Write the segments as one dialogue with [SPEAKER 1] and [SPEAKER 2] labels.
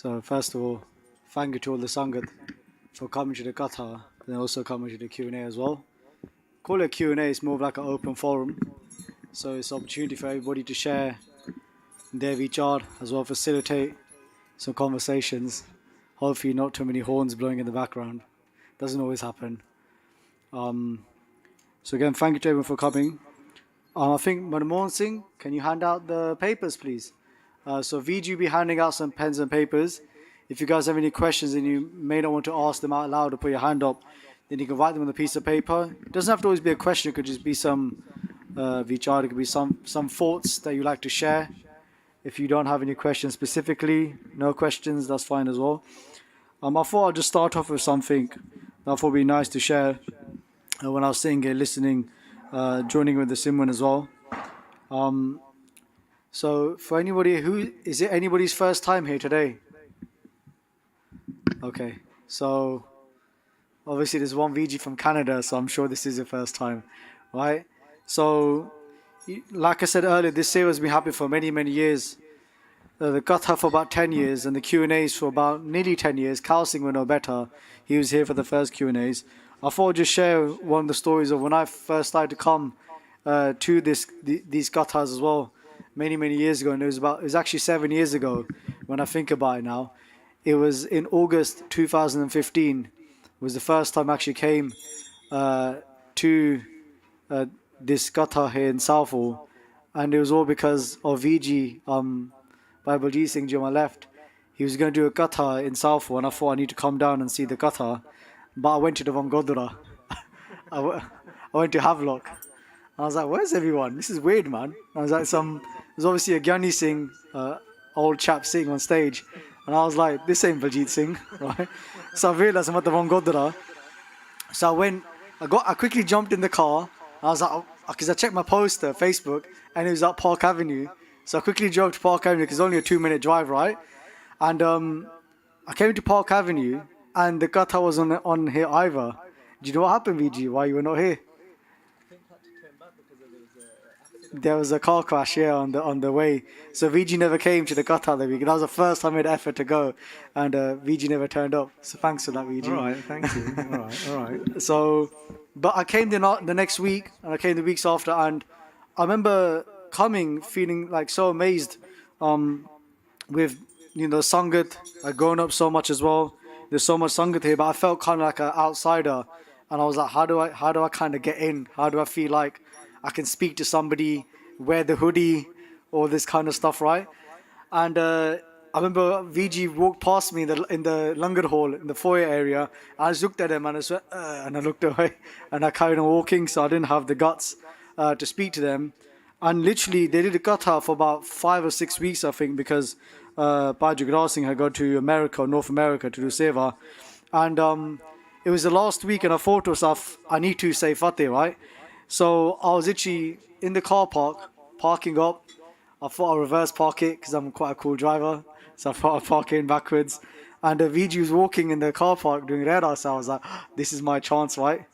[SPEAKER 1] So first of all, thank you to all the Sangat for coming to the Katha and also coming to the Q&A as well. Call it Q&A, it's more of like an open forum. So it's an opportunity for everybody to share their vichar as well, facilitate some conversations. Hopefully not too many horns blowing in the background. Doesn't always happen. So again, thank you to everyone for coming. I think Manmohan Singh, can you hand out the papers, please? So VG will be handing out some pens and papers. If you guys have any questions and you may not want to ask them out loud or put your hand up, then you can write them on a piece of paper. It doesn't have to always be a question. It could just be some vichar. It could be some thoughts that you like to share. If you don't have any questions specifically, no questions, that's fine as well. I thought I'd just start off with something that I thought would be nice to share when I was sitting here listening, joining with the Simran as well. So for anybody is it anybody's first time here today? Okay, so obviously there's one VG from Canada, so I'm sure this is your first time, right? So like I said earlier, this series has been happening for many years. The Katha for about 10 years and the Q&As for about nearly 10 years. Khalsa Singh will know better. He was here for the first Q&As. I thought I'd just share one of the stories of when I first started to come to these Kathas as well. Many years ago, and it was actually 7 years ago when I think about it now. It was in August 2015 was the first time I actually came to this Katha here in Southall, and it was all because of VG, Bhai Baljit Singh on my left. He was going to do a Katha in Southall, and I thought I need to come down and see the Katha, but I went to the wrong Godura. I went to Havelock. I was like, where's everyone? This is weird, man. I was like, there's obviously a Gyani Singh, old chap sitting on stage. And I was like, this ain't Baljit Singh, right? So I realized I'm at the wrong Godara. So I quickly jumped in the car. I was like, because I checked my poster, Facebook, and it was at Park Avenue. So I quickly drove to Park Avenue because it's only a 2-minute drive, right? And I came to Park Avenue and the Katha wasn't on here either. Do you know what happened, VG? Why you were not here? There was a car crash here on the way, so VG never came to the Katha that week. That was the first time I made effort to go, and VG never turned up. So thanks for that, VG.
[SPEAKER 2] All right, thank you. All right.
[SPEAKER 1] So, but I came the next week, and I came the weeks after, and I remember coming feeling like so amazed, with Sangat. I'd grown up so much as well. There's so much Sangat here, but I felt kind of like an outsider, and I was like, how do I kind of get in? How do I feel like I can speak to somebody, wear the hoodie, all this kind of stuff, right? And I remember VG walked past me in the Langar hall, in the foyer area. I just looked at him and I looked away and I carried on walking, so I didn't have the guts to speak to them. And literally, they did a Katha for about 5 or 6 weeks, I think, because Bhai Guru Singh had gone to America, North America, to do seva. And it was the last week, and I thought to myself, I need to say Fateh, right? So I was literally in the car park, parking up. I thought I'd reverse park it because I'm quite a cool driver. So I thought I'd park in backwards. And VG was walking in the car park doing radar. So I was like, this is my chance, right?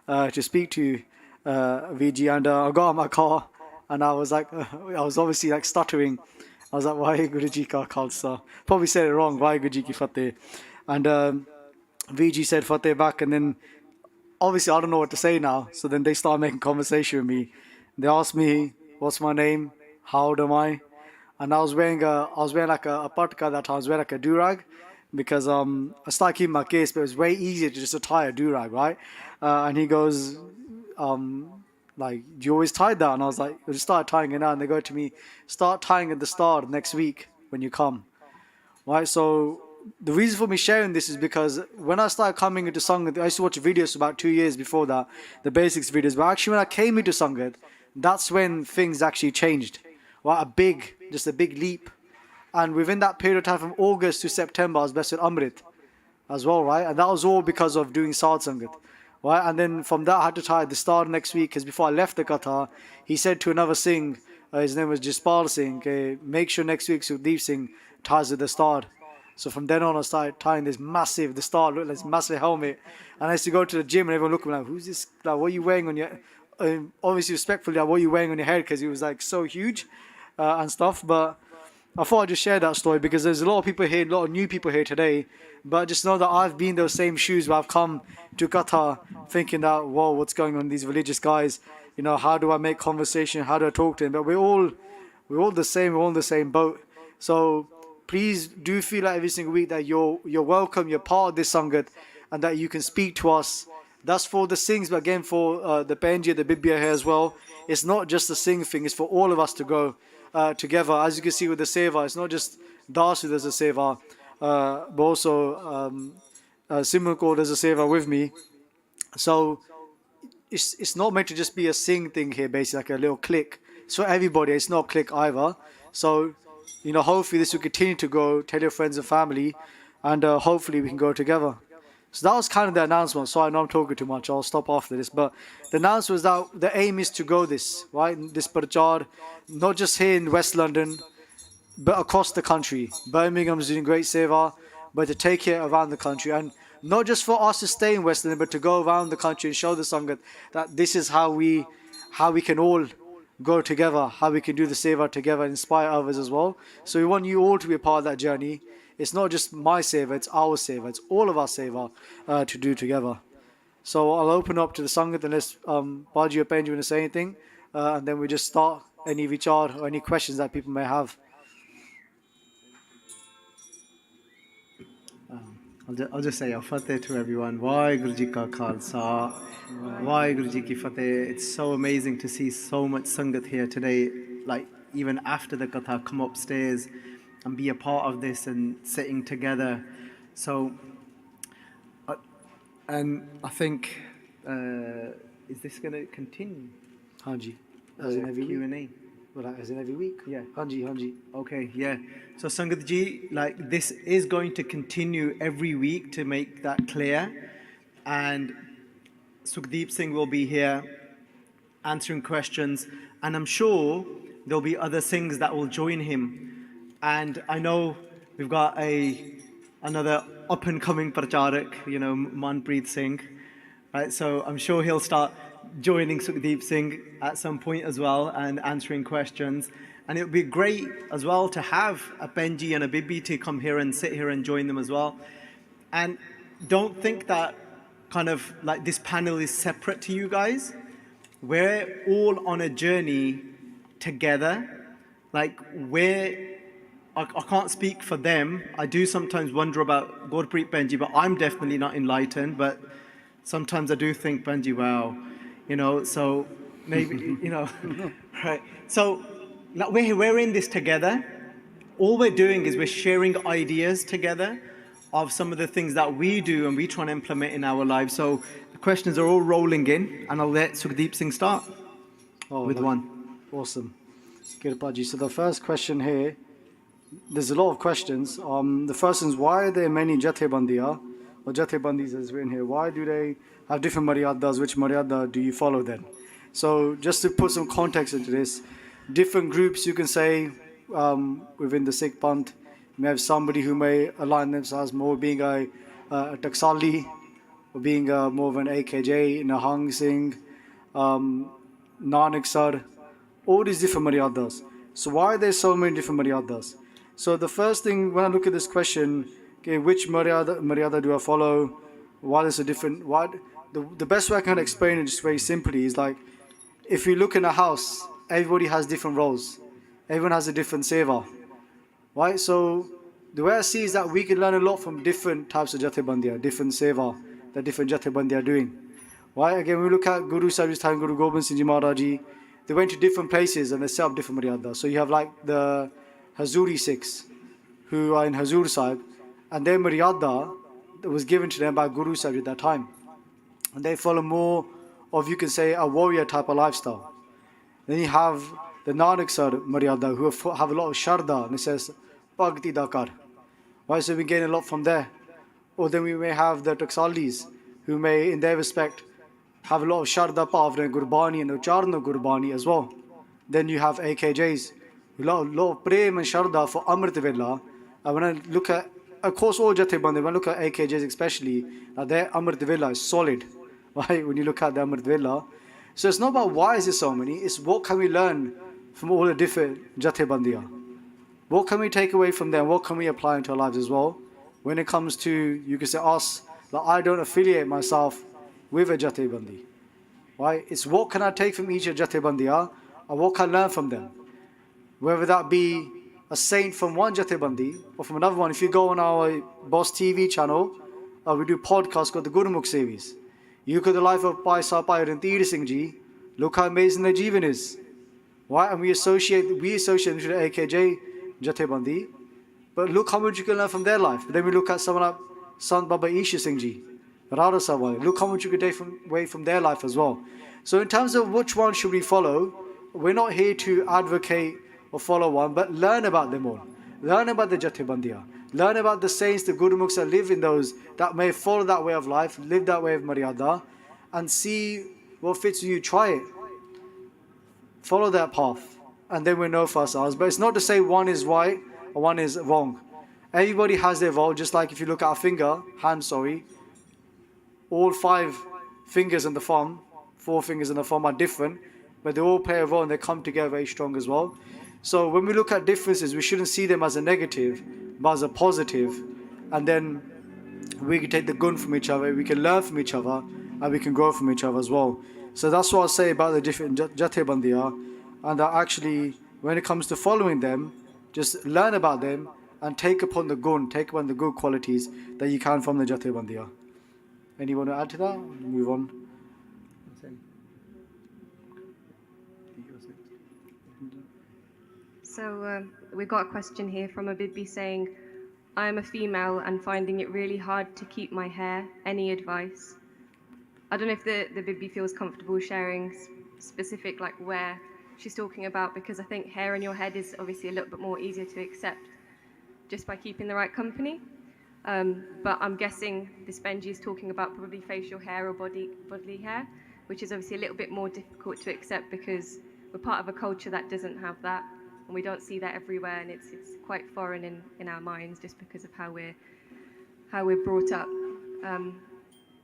[SPEAKER 1] To speak to VG. And I got out of my car and I was like, I was obviously like stuttering. I was like, Vahiguru ji ka Khalsa. Probably said it wrong, Vahiguru ji ki Fateh. And VG said Fateh back, and then obviously I don't know what to say now, so then they start making conversation with me. They asked me, what's my name, how old am I? And I was wearing like a patka that time. I was wearing like a durag, because I started keeping my case, but it was way easier to just tie a durag, right? And he goes, like, do you always tie that? And I was like, I just started tying it now. And they go to me, start tying at the start next week when you come, right? So the reason for me sharing this is because when I started coming into Sangat, I used to watch videos for about 2 years before that, the basics videos. But actually when I came into Sangat, that's when things actually changed. Right? Just a big leap. And within that period of time from August to September, I was blessed with Amrit as well, right? And that was all because of doing Sad Sangat. Right? And then from that I had to tie the star next week, because before I left the Katha, he said to another Singh, his name was Jaspal Singh, okay, make sure next week Sukhdeep Singh ties with the star. So from then on, I started tying the star looked like this massive helmet. And I used to go to the gym and everyone looked at me like, who's this? Like, what are you wearing on your, obviously respectfully, like, what are you wearing on your head? Because it was like so huge and stuff. But I thought I'd just share that story because there's a lot of people here, a lot of new people here today. But just know that I've been in those same shoes where I've come to Qatar thinking that, whoa, what's going on with these religious guys? You know, how do I make conversation? How do I talk to them? But we're all the same. We're all in the same boat. So please do feel like every single week that you're welcome. You're part of this Sangat, and that you can speak to us. That's for the Singhs, but again for the Benji, the Bibia here as well. It's not just the Singh thing. It's for all of us to go together. As you can see with the Seva, it's not just Das who does a Seva, but also Simukho does a Seva with me. So it's not meant to just be a Singh thing here, basically like a little clique. It's for everybody. It's not a clique either. So, you know, hopefully this will continue to go. Tell your friends and family, and hopefully we can go together. So that was kind of the announcement. So I know I'm talking too much. I'll stop after this. But the announcement was that the aim is to go this, right? This Parchar, not just here in West London, but across the country. Birmingham's doing great seva, but to take it around the country. And not just for us to stay in West London, but to go around the country and show the Sangat that this is how we can all go together, how we can do the seva together, inspire others as well. So we want you all to be a part of that journey. It's not just my seva, it's our seva, it's all of our seva to do together. So I'll open up to the Sangat unless Baji or Benji want to say anything, and then we just start any vichar or any questions that people may have.
[SPEAKER 2] I'll just say Fateh to everyone. Vahiguru Ji Ka Khalsa, Vahiguru Ji Ki Fateh. It's so amazing to see so much Sangat here today. Like even after the Katha, come upstairs and be a part of this and sitting together. So, and I think, is this going to continue?
[SPEAKER 1] Hanji, as in every
[SPEAKER 2] Q&A?
[SPEAKER 1] week. Well, as in every week?
[SPEAKER 2] Yeah.
[SPEAKER 1] Hanji.
[SPEAKER 2] Okay, yeah. So Sangat Ji, like this is going to continue every week to make that clear. And Sukhdeep Singh will be here answering questions. And I'm sure there'll be other Singhs that will join him. And I know we've got another up-and-coming Parcharak, you know, Manpreet Singh. Right? So I'm sure he'll start joining Sukhdeep Singh at some point as well and answering questions. And it would be great as well to have a Benji and a Bibi to come here and sit here and join them as well. And don't think that kind of like this panel is separate to you guys. We're all on a journey together. Like I can't speak for them. I do sometimes wonder about Gurpreet Benji, but I'm definitely not enlightened. But sometimes I do think, Benji, wow, you know, so maybe, you know, right. So we're in this together. All we're doing is we're sharing ideas together of some of the things that we do and we try and implement in our lives. So the questions are all rolling in, and I'll let Sukhdeep Singh start with one.
[SPEAKER 1] Awesome. Kirpaji. So the first question here, there's a lot of questions. The first one is, why are there many Jathebandiya or Jathebandis as written here? Why do they have different maryadas? Which maryada do you follow then? So just to put some context into this, different groups you can say within the Sikh Panth. You may have somebody who may align themselves more being a Taksali, or being more of an AKJ, Nahang Singh, Nanak Sar, all these different maryadas. So why are there so many different maryadas? So the first thing, when I look at this question, okay, which maryada do I follow? Why is it different? The best way I can explain it just very simply is like, if you look in a house, everybody has different roles. Everyone has a different seva. Right? So the way I see is that we can learn a lot from different types of Jathebandiya, different seva that different Jathebandiya are doing. Right? Again, we look at Guru Sahib's time, Guru Gobind Singh Ji Maharaj Ji, they went to different places and they set up different maryadas. So you have like the Hazuri Sikhs who are in Hazur Sahib, and their maryada that was given to them by Guru Sahib at that time. And they follow more of, you can say, a warrior type of lifestyle. Then you have the Nanak Sar maryada who have a lot of Sharda, and it says, Bhakti Dakar. Right, so we gain a lot from there. Or then we may have the Taksalis who may, in their respect, have a lot of Sharda Pavna Gurbani and Ucharna Gurbani as well. Then you have AKJs, a lot of Prem and Sharda for Amrit Vela. And when I look at, of course, all Jathebandi, when I look at AKJs especially, their Amrit Vela is solid. Right, when you look at the Amrit Vela. So it's not about why is there so many, it's what can we learn from all the different Jathebandiya. What can we take away from them? What can we apply into our lives as well? When it comes to, you can say us, like I don't affiliate myself with a Jathebandi. Right? It's what can I take from each Jathebandiya and what can I learn from them? Whether that be a saint from one Jathebandi or from another one. If you go on our Boss TV channel, we do podcasts called the Gurmukhi series. You look at the life of Bhai Rantir Singh Ji, look how amazing their Jeevan is. Right? And we associate them with the AKJ Jathebandi, but look how much you can learn from their life. But then we look at someone like Sant Baba Isha Singh Ji, Radha Sawai. Look how much you can take away from their life as well. So in terms of which one should we follow, we're not here to advocate or follow one, but learn about them all. Learn about the Jathebandiya. Learn about the saints, the Gurumukhs that live in those, that may follow that way of life, live that way of Maryada, and see what fits you. Try it. Follow that path. And then we know for ourselves. But it's not to say one is right or one is wrong. Everybody has their role, just like if you look at our hand, all 5 fingers in the thumb, 4 fingers in the thumb are different, but they all play a role and they come together very strong as well. So when we look at differences, we shouldn't see them as a negative, but as a positive. And then we can take the gun from each other, we can learn from each other, and we can grow from each other as well. So that's what I'll say about the different Jathebandiya, and that actually, when it comes to following them, just learn about them and take upon the gun, take upon the good qualities that you can from the Jathebandiya. Anyone to add to that? Move on.
[SPEAKER 3] So we got a question here from a Bibi saying, I am a female and finding it really hard to keep my hair. Any advice? I don't know if the Bibi feels comfortable sharing specific, like where she's talking about, because I think hair in your head is obviously a little bit more easier to accept just by keeping the right company. But I'm guessing this Benji is talking about probably facial hair or bodily hair, which is obviously a little bit more difficult to accept because we're part of a culture that doesn't have that, and we don't see that everywhere, and it's quite foreign in our minds just because of how we're brought up.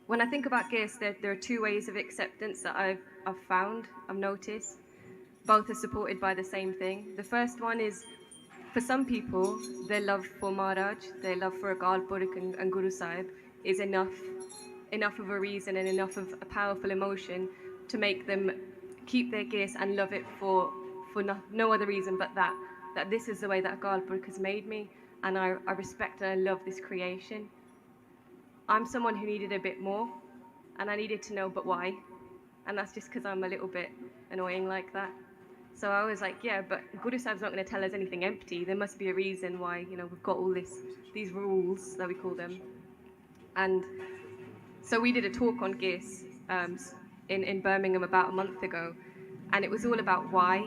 [SPEAKER 3] When I think about Gis, there are 2 ways of acceptance that I've noticed. Both are supported by the same thing. The first one is, for some people, their love for Maharaj, their love for Akal Purkh and Guru Sahib is enough of a reason and enough of a powerful emotion to make them keep their Gis and love it for no other reason but that this is the way that Akal Purkh has made me, and I respect and I love this creation. I'm someone who needed a bit more, and I needed to know, but why? And that's just because I'm a little bit annoying like that. So I was like, yeah, but Guru Sahib's not going to tell us anything empty. There must be a reason why, we've got all these rules that we call them. And so we did a talk on Gis in Birmingham about a month ago, and it was all about why.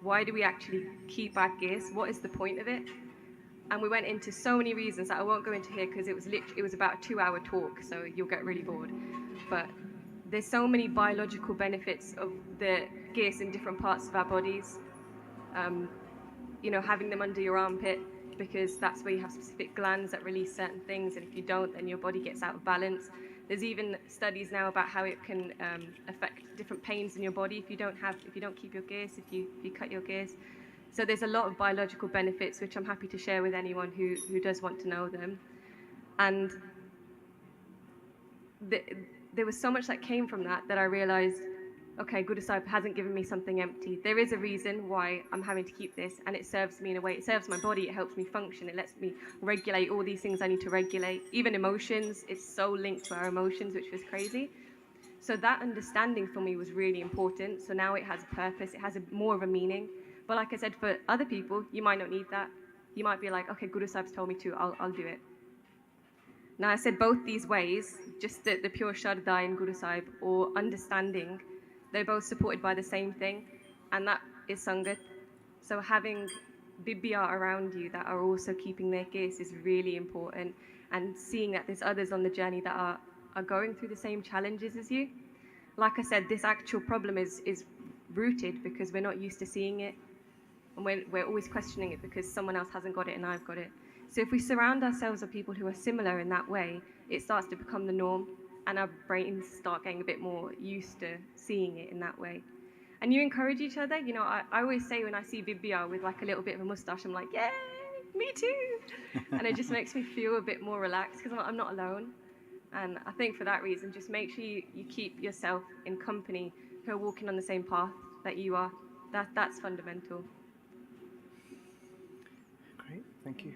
[SPEAKER 3] Why do we actually keep our Gis? What is the point of it? And we went into so many reasons that I won't go into here because it was about a 2-hour talk, so you'll get really bored. But there's so many biological benefits of the Gis in different parts of our bodies. Having them under your armpit, because that's where you have specific glands that release certain things, and if you don't, then your body gets out of balance. There's even studies now about how it can affect different pains in your body if you don't keep your Gis, if you cut your Gis. So there's a lot of biological benefits, which I'm happy to share with anyone who does want to know them. And there was so much that came from that I realized, okay, Guru Sahib hasn't given me something empty. There is a reason why I'm having to keep this, and it serves me in a way. It serves my body, it helps me function, it lets me regulate all these things I need to regulate. Even emotions, it's so linked to our emotions, which was crazy. So that understanding for me was really important. So now it has a purpose, it has more of a meaning. But like I said, for other people, you might not need that. You might be like, okay, Guru Sahib's told me to, I'll do it. Now I said both these ways, just the pure Shraddha in Guru Sahib or understanding, they're both supported by the same thing, and that is Sangat. So having Bibbiya around you that are also keeping their Gis is really important, and seeing that there's others on the journey that are going through the same challenges as you. Like I said, this actual problem is rooted because we're not used to seeing it. And we're always questioning it because someone else hasn't got it and I've got it. So if we surround ourselves with people who are similar in that way, it starts to become the norm, and our brains start getting a bit more used to seeing it in that way. and you encourage each other. You know, I always say when I see Bibia with like a little bit of a mustache, I'm like, yay, me too. And it just makes me feel a bit more relaxed because I'm not alone. And I think for that reason, just make sure you keep yourself in company who are walking on the same path that you are. That's fundamental.
[SPEAKER 2] Great, thank you.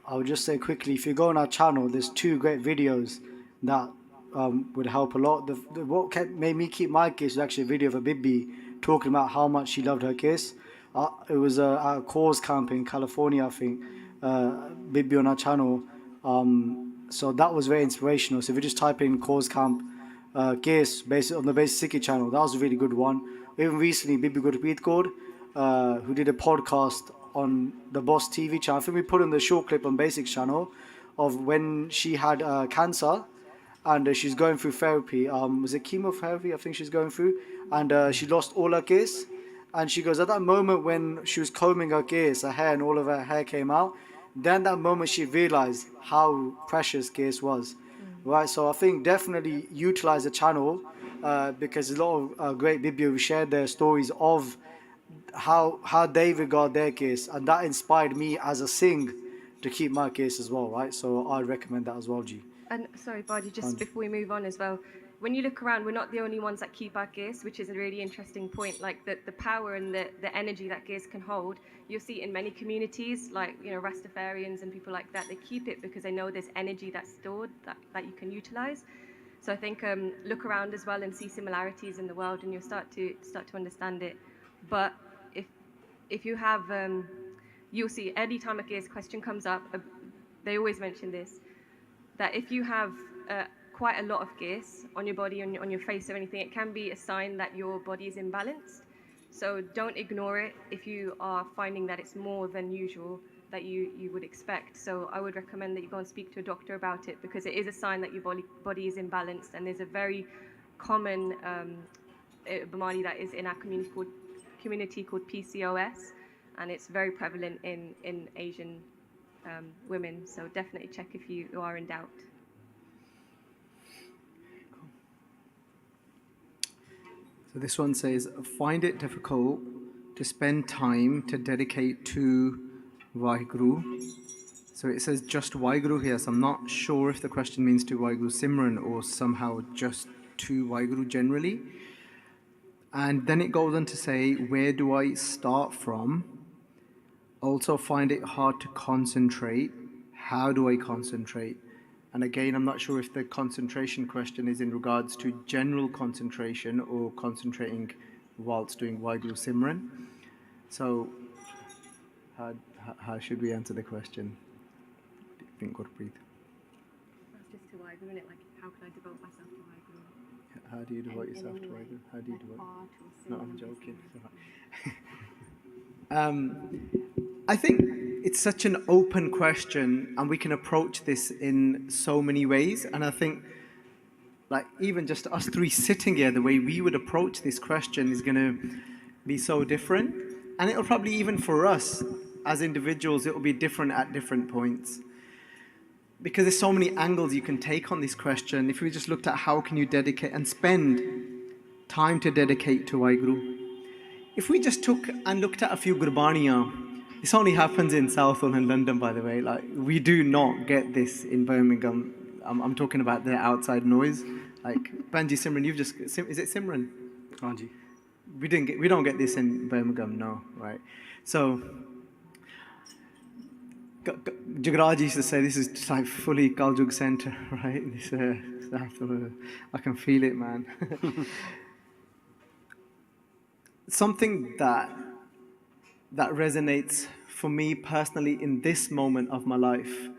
[SPEAKER 1] I would just say quickly, if you go on our channel, there's 2 great videos that would help a lot. What made me keep my case was actually a video of a Bibi talking about how much she loved her case. It was at a cause camp in California, I think, Bibi on our channel. So that was very inspirational. So if you just type in cause camp case based on the basic Sikhi channel, that was a really good one. Even recently, Bibi Gurpreet who did a podcast on the Boss TV channel. I think we put in the short clip on Basics channel of when she had cancer and she's going through therapy. Was it chemotherapy? I think she's going through, and she lost all her case. And she goes, at that moment when she was combing her case, her hair and all of her hair came out, then that moment she realized how precious case was. Right, so I think definitely utilize the channel because a lot of great Bibi who shared their stories of how they regard their case, and that inspired me as a Singh to keep my case as well, right? So I recommend that as well, G.
[SPEAKER 3] And sorry, Badi, just before we move on as well, when you look around, we're not the only ones that keep our case, which is a really interesting point. Like the power and the energy that case can hold, you'll see in many communities, like, you know, Rastafarians and people like that, they keep it because they know there's energy that's stored that you can utilize. So I think look around as well and see similarities in the world, and you'll start to understand it. But if you have, you'll see any time a case question comes up, they always mention this, that if you have quite a lot of gas on your body, on your face or anything, it can be a sign that your body is imbalanced. So don't ignore it if you are finding that it's more than usual that you would expect. So I would recommend that you go and speak to a doctor about it, because it is a sign that your body is imbalanced. And there's a very common Bamari that is in our community called PCOS, and it's very prevalent in Asian women. So definitely check if you are in doubt.
[SPEAKER 2] So this one says, find it difficult to spend time to dedicate to Vahiguru. So it says just WhyGuru here, so I'm not sure if the question means to WhyGuru Simran or somehow just to WhyGuru generally. And then it goes on to say, where do I start from? Also find it hard to concentrate. How do I concentrate? And again, I'm not sure if the concentration question is in regards to general concentration or concentrating whilst doing WhyGuru Simran. So how should we answer the question? Do you think, Gurpreet?
[SPEAKER 3] That's just to WhyGuru, isn't it? Like, how can I devote myself to WhyGuru?
[SPEAKER 2] How do you devote yourself to WhyGuru? How do you devote? No, I'm joking. I think it's such an open question, and we can approach this in so many ways. And I think, like, even just us three sitting here, the way we would approach this question is going to be so different. And it'll probably, even for us as individuals, it will be different at different points. Because there's so many angles you can take on this question. If we just looked at how can you dedicate and spend time to dedicate to WhyGuru. If we just took and looked at a few Gurbaniyan, this only happens in Southall and London, by the way. Like, we do not get this in Birmingham. I'm talking about the outside noise. Like, Banji Simran, is it Simran?
[SPEAKER 1] Banji.
[SPEAKER 2] We don't get this in Birmingham, no, right? So, Jagraj used to say this is just like fully Kaljug Center, right? I can feel it, man. Something that resonates for me personally in this moment of my life.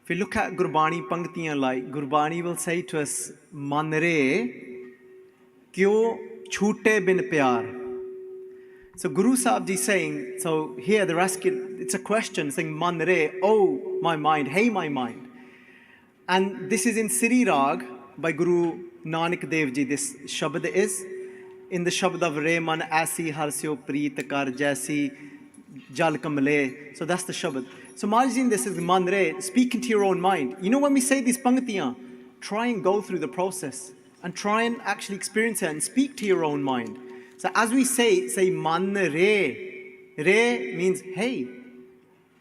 [SPEAKER 2] If you look at Gurbani Pangtiyan, like Gurbani will say to us, "Man re kyo chhoote bin pyar." So Guru Sahib ji saying, so here they're asking, it's a question saying, "Man re, oh my mind, hey my mind." And this is in Siri Rag by Guru Nanak Dev ji, this Shabad is. In the Shabad of Re Man Aisi Harsyo Preet Kar Jaisi Jal Kamale. So that's the Shabad. So Maharaj this is Man Re, speaking to your own mind. You know, when we say these Pangtiyan, try and go through the process and try and actually experience it and speak to your own mind. So as we say man re. Re means hey.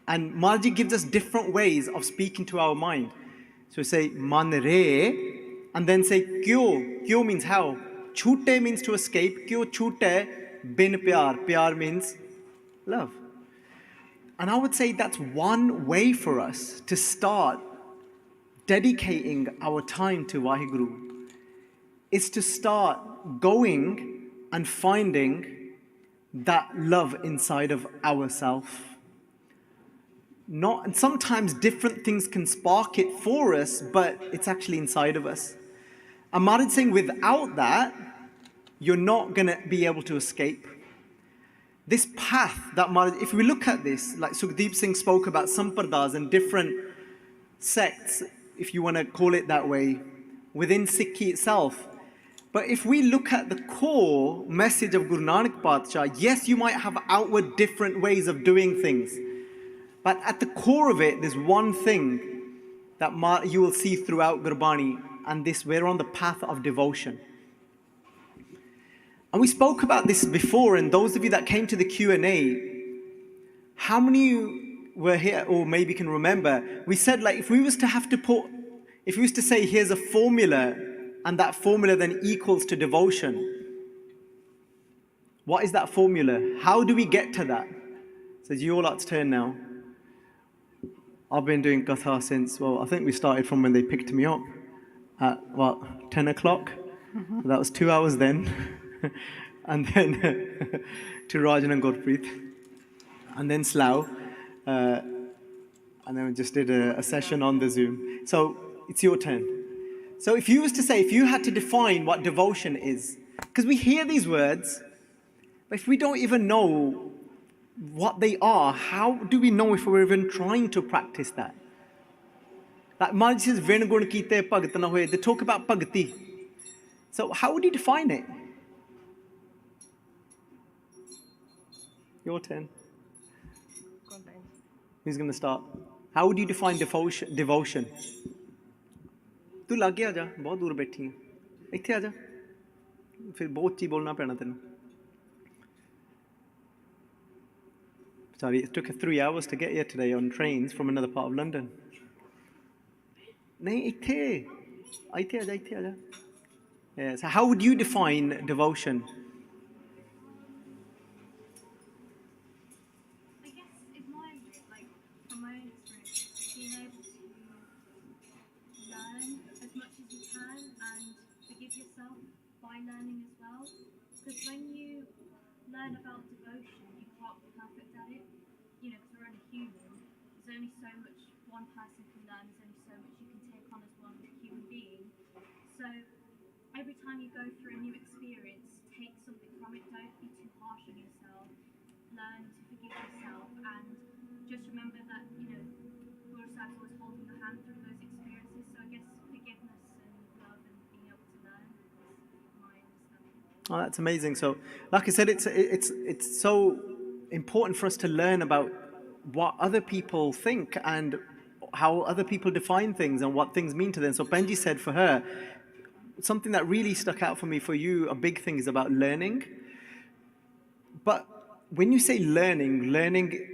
[SPEAKER 2] And Maharaj gives us different ways of speaking to our mind. So say man re, and then say kyo. Kyo means how. Chute means to escape. Kyo chute bin pyar. Pyar means love. And I would say that's one way for us to start dedicating our time to Vahiguru. Is to start going and finding that love inside of ourselves. And sometimes different things can spark it for us, but it's actually inside of us. And Maharaj is saying without that, you're not going to be able to escape. This path that Maharaj, if we look at this, like Sukhdeep Singh spoke about sampradas and different sects, if you want to call it that way, within Sikhi itself. But if we look at the core message of Guru Nanak Parchar, yes, you might have outward different ways of doing things. But at the core of it, there's one thing that you will see throughout Gurbani, and this, we're on the path of devotion. And we spoke about this before, and those of you that came to the Q&A, how many of you were here, or maybe can remember, we said like, if we was to say here's a formula, and that formula then equals to devotion, what is that formula? How do we get to that? So it's your lot's turn now. I've been doing Katha since, I think we started from when they picked me up at, 10 o'clock? Mm-hmm. That was 2 hours then. And then to Rajan and Gurpreet. And then Slough. And then we just did a session on the Zoom. So it's your turn. So if you had to define what devotion is, because we hear these words, but if we don't even know what they are, how do we know if we're even trying to practice that? Like Maharaj says, Vin gun kite bhagat na hoye. They talk about bhagati. So how would you define it? Your turn. Who's going to start? How would you define devotion? तू लागे आ जा, बहुत दूर बैठी है, इत्थे आ जा, फिर बहुत चीज बोलना पैना तेन. Sorry, it took us 3 hours to get here today on trains from another part of London. नहीं इत्थे आ जा. Yeah, so how would you define devotion?
[SPEAKER 4] Learning as well, because when you learn about devotion, you can't be perfect at it, because we're only human. There's only so much one person can learn, there's only so much you can take on as one human being. So every time you go through a new experience, take something from it, don't be too harsh on yourself, learn to forgive yourself, and just remember that, Guru Sahib's always holding your hand through those experiences. So I guess forgiveness and love and being able to learn.
[SPEAKER 2] Oh, that's amazing. So, like I said, it's so important for us to learn about what other people think and how other people define things and what things mean to them. So Benji said for her, something that really stuck out for me, for you, a big thing is about learning. But when you say learning,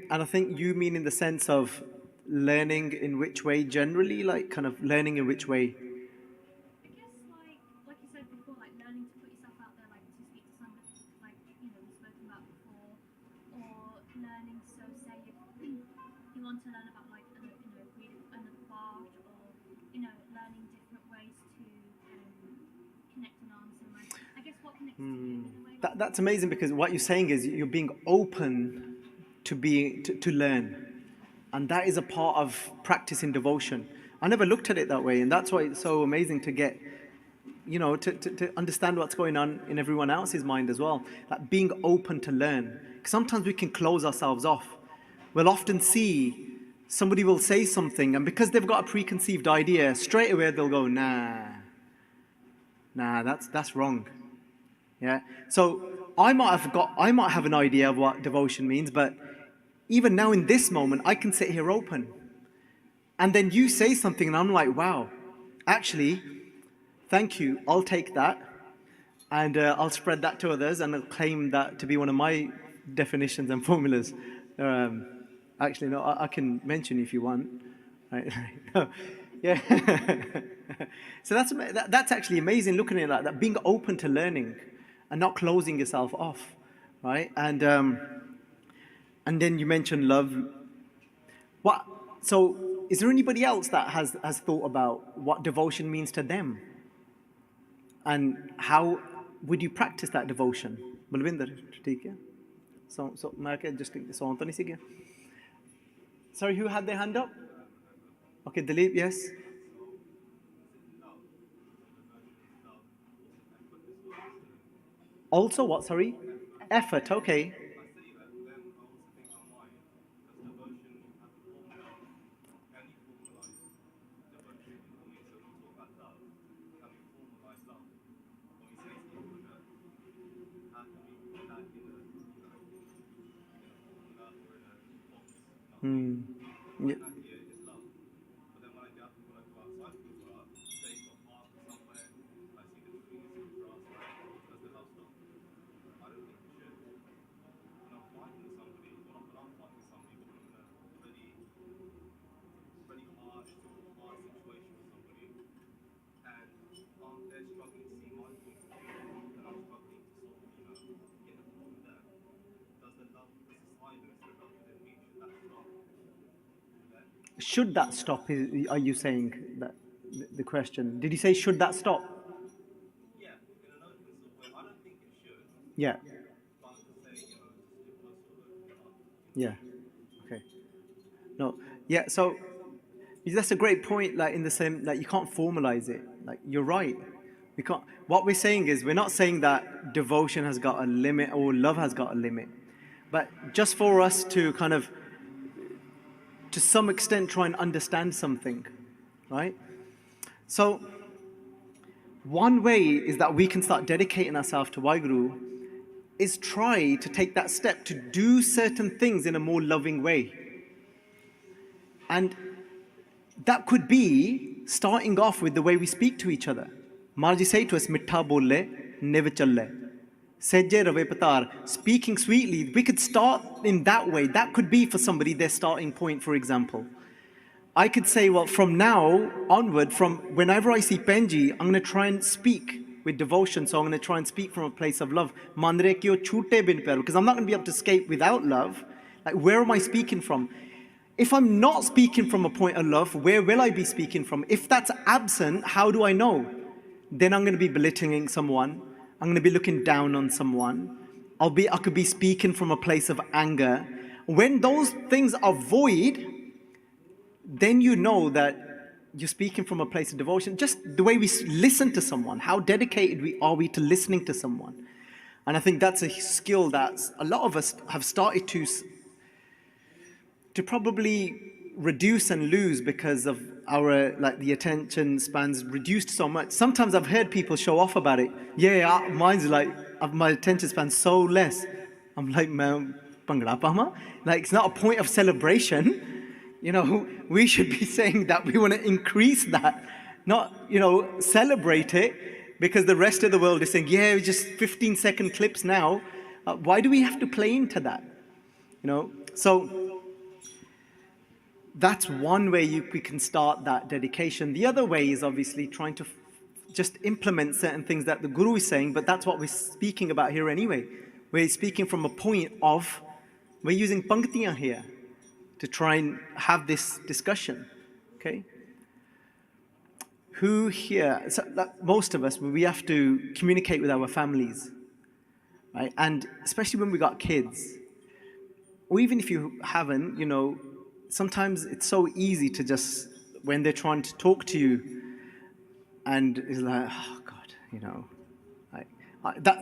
[SPEAKER 2] and I think you mean in the sense of learning in which way generally, like kind of learning in which way?
[SPEAKER 4] To learn about read another part, or learning different ways to connect an answer. I guess what connects to you in a way.
[SPEAKER 2] That's amazing, because what you're saying is you're being open to learn, and that is a part of practicing devotion. I never looked at it that way, and that's why it's so amazing to get to understand what's going on in everyone else's mind as well. Like being open to learn. Sometimes we can close ourselves off. We'll often see somebody will say something, and because they've got a preconceived idea, straight away they'll go, nah, that's wrong. Yeah. So I might have an idea of what devotion means, but even now in this moment, I can sit here open. And then you say something, and I'm like, wow, actually, thank you, I'll take that. And I'll spread that to others, and I'll claim that to be one of my definitions and formulas. Actually, no, I can mention if you want. Right? No. Yeah. So that's actually amazing, looking at it like that, being open to learning and not closing yourself off, right? And then you mentioned love. What? So, is there anybody else that has thought about what devotion means to them, and how would you practice that devotion? Balwinder, ठीक है? So मैं क्या just so तो नहीं सीख गया? Sorry, who had their hand up? Okay, Dilip, yes. Also, what? Sorry, effort. Okay. Yeah. Should that stop? Are you saying that the question? Did you say should that stop? Yeah, in an open sort of way. I don't think it should. Yeah. But to say, yeah. Okay. No. Yeah. So that's a great point. Like in the same, like you can't formalize it. Like you're right. We can't. What we're saying is we're not saying that devotion has got a limit or love has got a limit, but just for us to kind of, to some extent, try and understand something, right? So one way is that we can start dedicating ourselves to WhyGuru is try to take that step to do certain things in a more loving way. And that could be starting off with the way we speak to each other. Marji say to us, Mittha bolle, never challe. Sejje rave patar, speaking sweetly. We could start in that way. That could be for somebody their starting point, for example. I could say, well, from now onward, from whenever I see Penji, I'm going to try and speak with devotion. So I'm going to try and speak from a place of love. Mandre kyo chute bin per, because I'm not going to be able to escape without love. Like, where am I speaking from? If I'm not speaking from a point of love, where will I be speaking from? If that's absent, how do I know? Then I'm going to be belittling someone. I'm going to be looking down on someone. I could be speaking from a place of anger. When those things are void, then you know that you're speaking from a place of devotion. Just the way we listen to someone, how dedicated are we to listening to someone? And I think that's a skill that a lot of us have started to probably reduce and lose because of our, like, the attention spans reduced so much. Sometimes I've heard people show off about it. Yeah, mine's like, my attention span's so less. I'm like, like, it's not a point of celebration. You know, we should be saying that we want to increase that, not, celebrate it, because the rest of the world is saying, yeah, just 15-second clips now. Why do we have to play into that? So that's one way we can start that dedication. The other way is obviously trying to just implement certain things that the Guru is saying, but that's what we're speaking about here anyway. We're speaking from a point of, we're using panktiyan here to try and have this discussion, okay? Who here, so most of us, we have to communicate with our families, right? And especially when we got kids, or even if you haven't, sometimes it's so easy to just, when they're trying to talk to you, and it's like, oh God,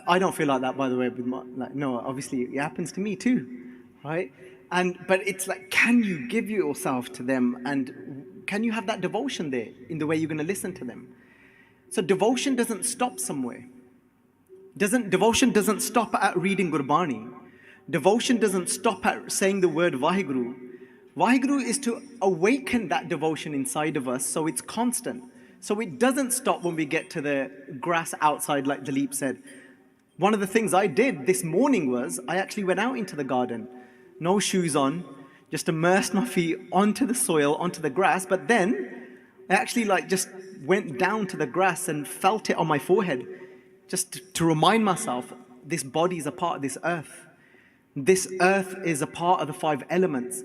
[SPEAKER 2] I don't feel like that, by the way. With no, obviously it happens to me too, right? But it's like, can you give yourself to them, and can you have that devotion there in the way you're going to listen to them? So devotion doesn't stop somewhere. Devotion doesn't stop at reading Gurbani. Devotion doesn't stop at saying the word Vahiguru. Vahiguru is to awaken that devotion inside of us so it's constant. So it doesn't stop when we get to the grass outside, like Dilip said. One of the things I did this morning was I actually went out into the garden, no shoes on, just immersed my feet onto the soil, onto the grass, but then I actually just went down to the grass and felt it on my forehead, just to remind myself this body is a part of this earth. This earth is a part of the 5 elements.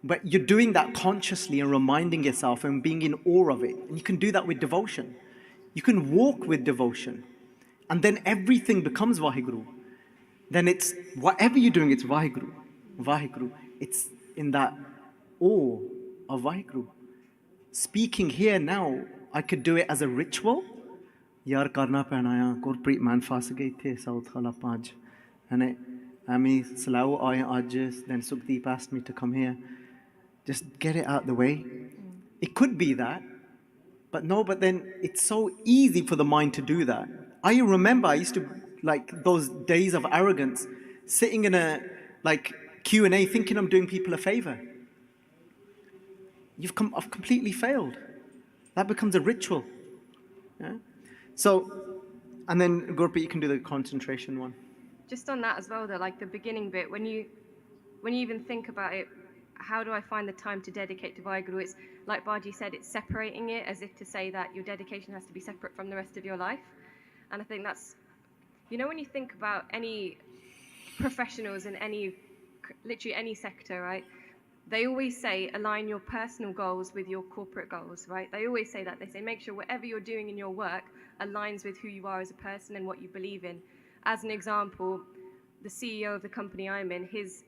[SPEAKER 2] But you're doing that consciously and reminding yourself and being in awe of it. And you can do that with devotion. You can walk with devotion. And then everything becomes Vahiguru. Then it's, whatever you're doing, it's Vahiguru. Vahiguru. It's in that awe of Vahiguru. Speaking here now, I could do it as a ritual. Yar karna paina Gurpreet man fas gaye the Southall aaj. And Ami Salau aaya aaj. Then Sukhdeep asked me to come here. Just get it out the way. It could be that, but then it's so easy for the mind to do that. I remember I used to, those days of arrogance, sitting in a Q&A thinking I'm doing people a favor. I've completely failed. That becomes a ritual. Yeah? So, and then Gurpreet, you can do the concentration one.
[SPEAKER 3] Just on that as well, though, the beginning bit, when you even think about it, how do I find the time to dedicate to Vahiguru? It's like Baji said, it's separating it as if to say that your dedication has to be separate from the rest of your life. And I think that's, when you think about any professionals in literally any sector, right? They always say align your personal goals with your corporate goals, right? They always say that. They say make sure whatever you're doing in your work aligns with who you are as a person and what you believe in. As an example, the CEO of the company I'm in, his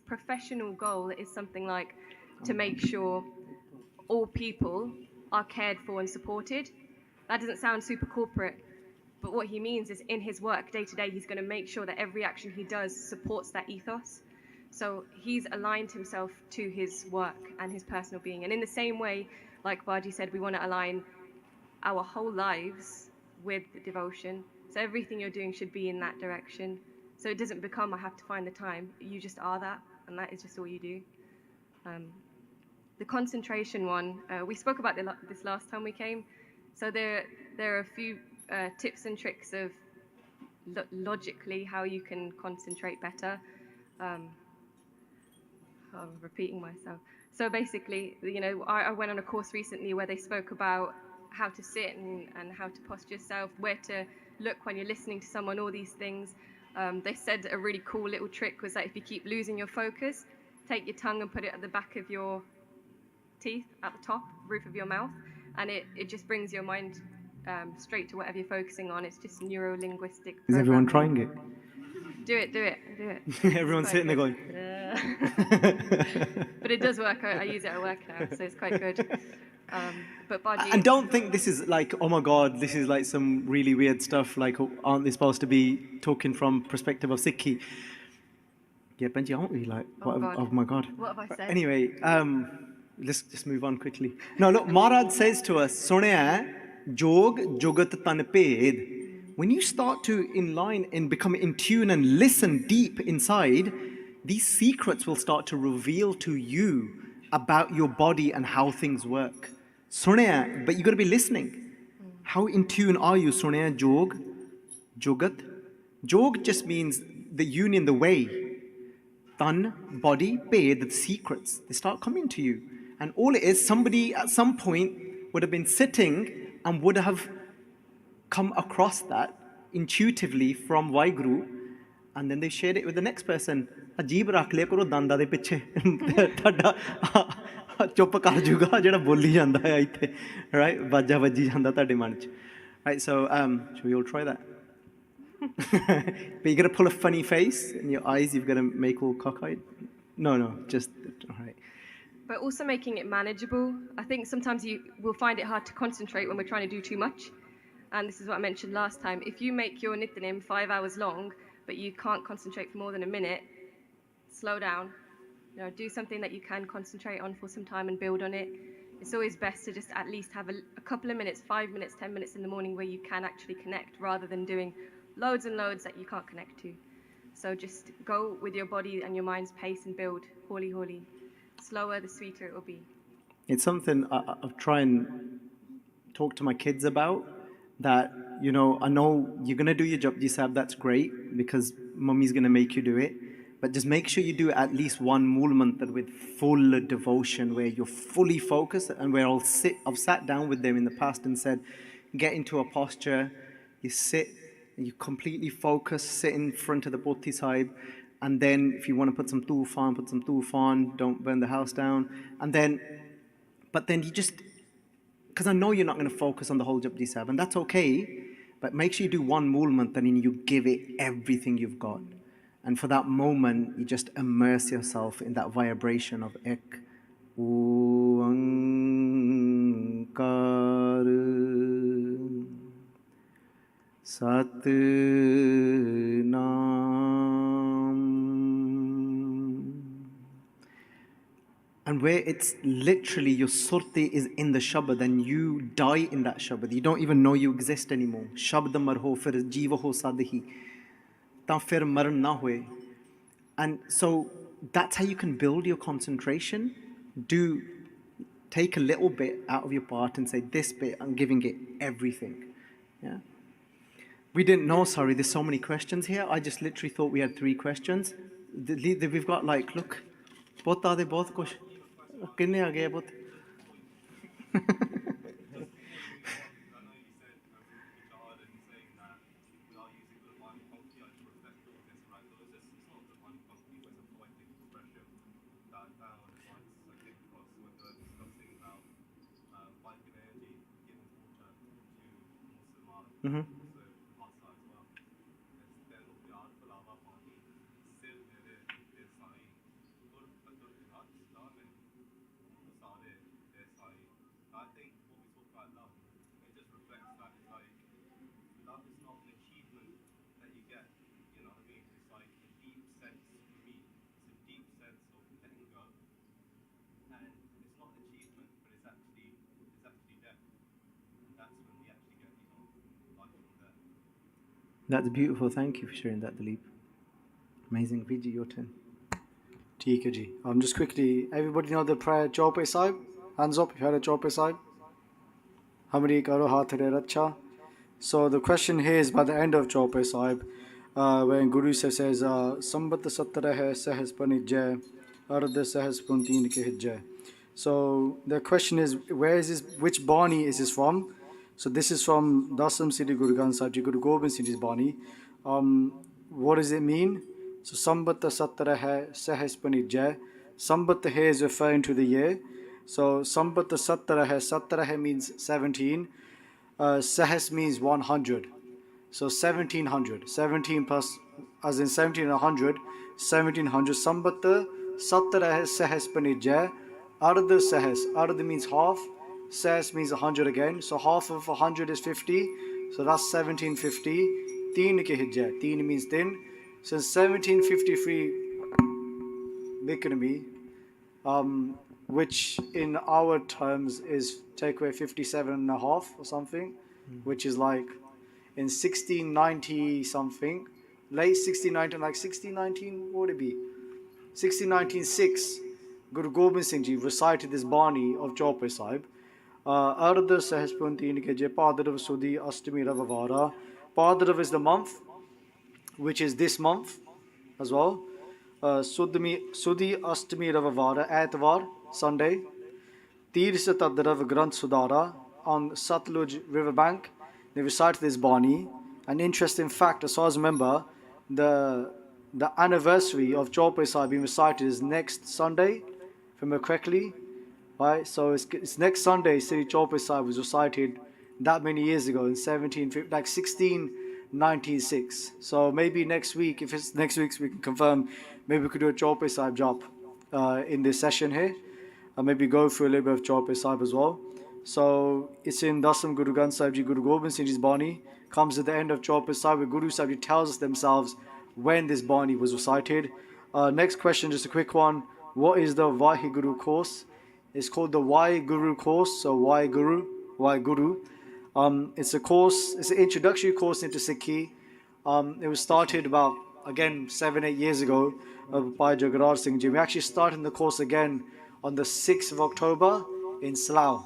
[SPEAKER 3] professional goal is something like to make sure all people are cared for and supported. That doesn't sound super corporate, but what he means is in his work day to day, he's going to make sure that every action he does supports that ethos. So he's aligned himself to his work and his personal being. And in the same way, like Baji said, we want to align our whole lives with the devotion. So everything you're doing should be in that direction. So it doesn't become, I have to find the time. You just are that, and that is just all you do. The concentration one, we spoke about this last time we came. So there are a few tips and tricks of logically how you can concentrate better. I'm repeating myself. So basically, I went on a course recently where they spoke about how to sit and how to posture yourself, where to look when you're listening to someone, all these things. They said a really cool little trick was that if you keep losing your focus, take your tongue and put it at the back of your teeth, at the top, roof of your mouth, and it just brings your mind straight to whatever you're focusing on. It's just neuro-linguistic.
[SPEAKER 2] Is everyone trying it?
[SPEAKER 3] Do it.
[SPEAKER 2] Everyone's sitting there going.
[SPEAKER 3] But it does work. I use it at work now, so it's quite good. But Baji,
[SPEAKER 2] and don't think this is oh my God, this is some really weird stuff. Aren't they supposed to be talking from perspective of Sikhi? Yeah, Benji, aren't we? Oh my God.
[SPEAKER 3] What have I said?
[SPEAKER 2] Anyway, let's just move on quickly. No, look, Maharaj says to us, Sunaya jog jogat tan ped. When you start to inline and become in tune and listen deep inside, these secrets will start to reveal to you about your body and how things work. Sunaya, but you got to be listening. How in tune are you? Sunaya jog, jogat. Jog just means the union, the way. Tan, body, ped, the secrets. They start coming to you. And all it is, somebody at some point would have been sitting and would have come across that intuitively from WhyGuru, and then they shared it with the next person. Ajeeb rakh liya karo danda de piche. Chup kar jooga jehda boli janda hai ithe, right? Vajja vajji janda tade man ch. Right, so should we all try that? But you got to pull a funny face in your eyes. You've got to make all cockeyed. No, just all right.
[SPEAKER 3] But also making it manageable. I think sometimes you will find it hard to concentrate when we're trying to do too much. And this is what I mentioned last time. If you make your Nitnem 5 hours long, but you can't concentrate for more than a minute, slow down. Do something that you can concentrate on for some time and build on it. It's always best to just at least have a couple of minutes, 5 minutes, 10 minutes in the morning where you can actually connect, rather than doing loads and loads that you can't connect to. So just go with your body and your mind's pace and build. Holy. Slower, the sweeter it will be.
[SPEAKER 2] It's something I've tried and talk to my kids about. That, you know, I know you're going to do your Japji Sahib, that's great, because mummy's going to make you do it. But just make sure you do at least one Mool Mantra with full devotion, where you're fully focused, and where I've sat down with them in the past and said, get into a posture, you sit, and you completely focus, sit in front of the Poti Sahib, and then if you want to put some tufan, put some tufan, don't burn the house down, and then, but then you just, because I know you're not going to focus on the whole Japji Sahib, and that's okay, but make sure you do one Mool Mantra and you give it everything you've got. And for that moment, you just immerse yourself in that vibration of Ek Oankar Sat Nam. And where it's literally your surti is in the Shabad and you die in that Shabad. You don't even know you exist anymore. Shabad marho fir jeeva ho sadhi. Ta fir maran na hoye. And so that's how you can build your concentration. Take a little bit out of your part and say, this bit, I'm giving it everything. Yeah. We didn't know, sorry, there's so many questions here. I just literally thought we had 3 questions. We've got like, look, both are they both kush. Kinne aa gaye both. Mm-hmm. That's beautiful. Thank you for sharing that, Dilip. Amazing. Viji, your turn.
[SPEAKER 1] ठीक है जी. Just quickly, everybody know the prayer Chaupe Sahib? Hands up if you had a Chaupe Sahib. Hamri karo haath re racha. So the question here is by the end of Chaupe Sahib, when Guru says, Sambat Sattara hai sahas panijjay, Arda sahas punteen ke hijjay. So the question is, where is this, which Bani is this from? So this is from Dasam Siddhi Guru Granth Sahib Ji, Guru Gobind Singh Ji's Bani. What does it mean? So Sambat Sattara hai sahas panijjay. Sambat here is referring to the year. So Sambat Sattara hai means 17. Sahas means 100. So 1700. 17 plus, as in 17 and 100. 1700. Sambat Sattara hai sahas panijjay. Arda sahas. Arda means half. Sahas means 100 again. So half of 100 is 50. So that's 1750. Teen ke hijjay. Teen means tin. Since 1753 Biknami, which in our terms is take away 57 and a half or something, which is like in 1690 something, late 1619, like 1619, what would it be? 1619-6, Guru Gobind Singh Ji recited this Bani of Chaupe Sahib. Arda Sahaspunti ke je Padrav Sudhi Astami Ravavara. Padrav is the month, which is this month as well. Sudhi Astami Ravavara, Atvar, Sunday. Tirsa Tadrav Granth Sudara, on Satluj riverbank. They recited this Bani. An interesting fact, as far as I remember, the anniversary of Chaupe Sahib being recited is next Sunday, if I remember correctly. Right? So it's next Sunday, Sri Chaupe Sahib was recited that many years ago in 1696. So maybe next week, if it's next week, we can confirm, maybe we could do a Chaupe Sahib job in this session here. And maybe go through a little bit of Chaupe Sahib as well. So it's in Dasam Guru Granth Sahib Ji, Guru Gobind Singh Ji's Bani. Comes at the end of Chaupe Sahib, where Guru Sahib Ji tells us themselves when this Bani was recited. Next question, just a quick one. What is the Vahiguru course? It's called the WhyGuru course. So WhyGuru. It's a course, it's an introductory course into Sikhi. It was started about, again, 7-8 years ago by Bhai Singh Ji. We actually started the course again on the 6th of October in Slough.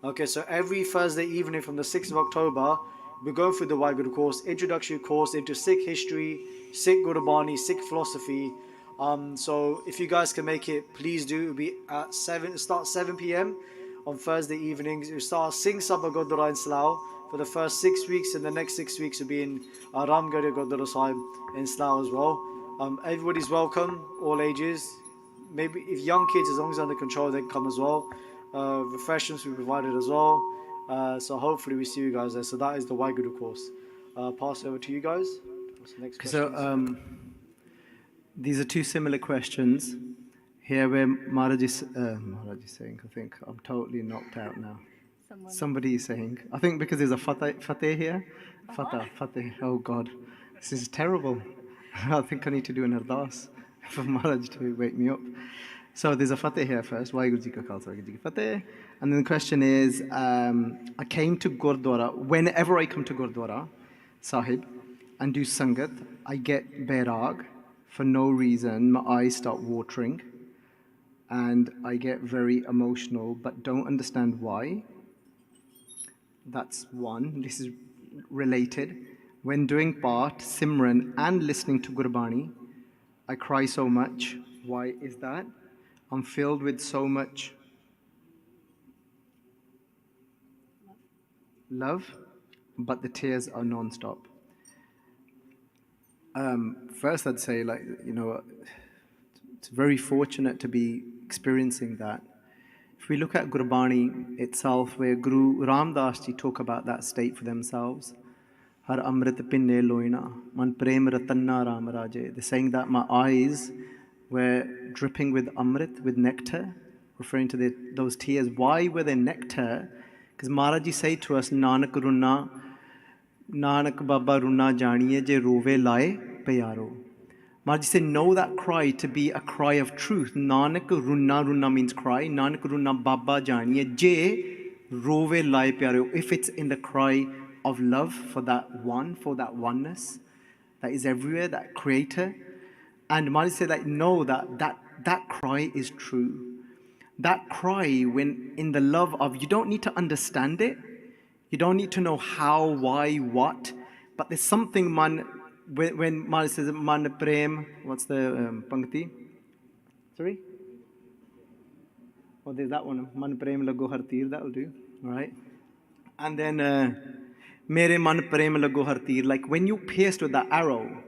[SPEAKER 1] Okay, so every Thursday evening from the 6th of October, we're going through the WhyGuru course, introductory course into Sikh history, Sikh Gurbani, Sikh philosophy. So if you guys can make it, please do. It'll be at 7, start 7 p.m. on Thursday evenings. We'll start Singh Sabha Gurdwara in Slough for the first 6 weeks, and the next 6 weeks will be in Ramgarh Gurdwara Sahib in Slough as well. Everybody's welcome, all ages. Maybe if young kids, as long as they're under control, they can come as well. Refreshments will be provided as well. So hopefully we see you guys there. So that is the WhyGuru course. Pass over to you guys. What's the next question?
[SPEAKER 2] So these are two similar questions here where Maharaj is saying, I think I'm totally knocked out now. Somebody is saying, I think because there's a fateh here. Fateh, oh God, this is terrible. I think I need to do an ardas for Maharaj to wake me up. So there's a fateh here first, Vahiguru Ji ka Khalsa, Vahiguru Ji ki fateh. And then the question is, I came to Gurdwara, whenever I come to Gurdwara Sahib and do Sangat, I get bairag for no reason, my eyes start watering and I get very emotional but don't understand why. That's one. This is related. When doing Part, Simran and listening to Gurbani, I cry so much. Why is that? I'm filled with so much love, but the tears are non-stop. First, I'd say, it's very fortunate to be experiencing that. If we look at Gurbani itself, where Guru Ramdas Ji talk about that state for themselves, Har Amrit Pinne Loina, Man Prem Ratanna Ram Raje. They're saying that my eyes were dripping with Amrit, with nectar, referring to those tears. Why were they nectar? Because Maharaj Ji say to us, Nanak Runna, Nanak Baba Runna Janiye Je Rove Lai Payaro. Maharaj Ji said, know that cry to be a cry of truth. Nanak Runna, Runna means cry. Nanak Runna Baba Janiye Je Rove Lai Pyaro. If it's in the cry of love for that one, for that oneness that is everywhere, that creator. And Maharaj said, know that cry is true. That cry, when in the love of, you don't need to understand it. You don't need to know how, why, what. But there's something, when Maharaj says, Man Prem, what's the Pankti? Sorry? Oh, there's that one. Man Prem Lago Har Tir, that will do. All right. And then, Mere Man Prem Lago Har Tir. Like when you pierced with that arrow,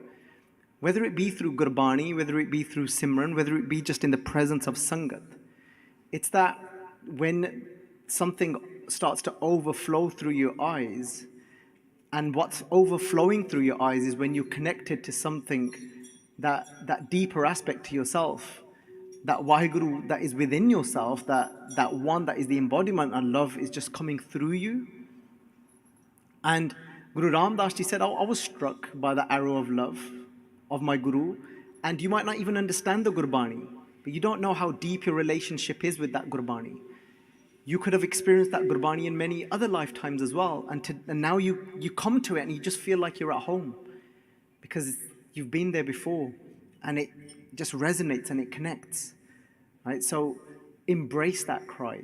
[SPEAKER 2] whether it be through Gurbani, whether it be through Simran, whether it be just in the presence of Sangat, it's that when something starts to overflow through your eyes, and what's overflowing through your eyes is when you're connected to something, that deeper aspect to yourself, that Vahiguru that is within yourself, that one that is the embodiment of love is just coming through you. And Guru Ramdas Ji said, I was struck by the arrow of love of my Guru, and you might not even understand the Gurbani, but you don't know how deep your relationship is with that Gurbani. You could have experienced that Gurbani in many other lifetimes as well, and now you come to it and you just feel like you're at home because you've been there before, and it just resonates and it connects, right? So embrace that cry,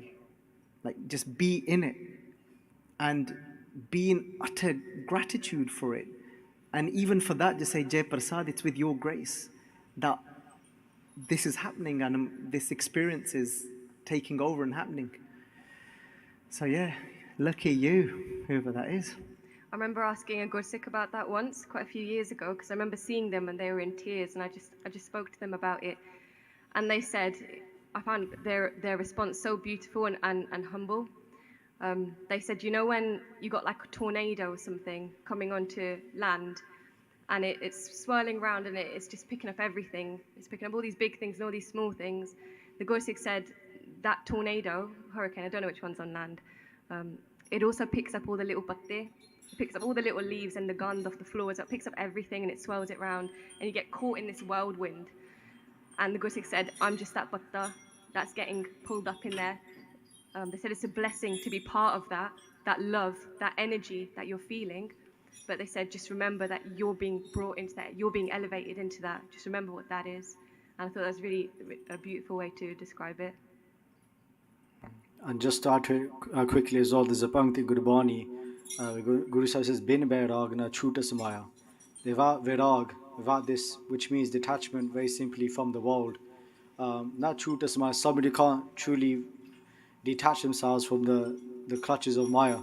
[SPEAKER 2] just be in it and be in utter gratitude for it. And even for that, just say, Jai Prasad, it's with your grace that this is happening and this experience is taking over and happening. So yeah, lucky you, whoever that is.
[SPEAKER 3] I remember asking a Gursikh about that once, quite a few years ago, because I remember seeing them and they were in tears, and I just spoke to them about it. And they said, I found their response so beautiful and humble. They said, when you got like a tornado or something coming onto land, and it's swirling around and it's just picking up everything. It's picking up all these big things and all these small things. The Gursikh said that tornado, hurricane, I don't know which one's on land, it also picks up all the little patte. It picks up all the little leaves and the gand off the floor. So it picks up everything and it swirls it around, and you get caught in this whirlwind. And the Gursikh said, I'm just that patta that's getting pulled up in there. They said it's a blessing to be part of that love, that energy that you're feeling. But they said, just remember that you're being brought into that, you're being elevated into that. Just remember what that is. And I thought that was really a beautiful way to describe it.
[SPEAKER 1] And just start quickly as well, there's a Pankti Gurbani. Guru Sahib says, Bin Bairag na Chuta Samaya. Deva Virag, Vivat this, which means detachment very simply from the world. Not Chuta Samaya, somebody can't truly detach themselves from the clutches of Maya.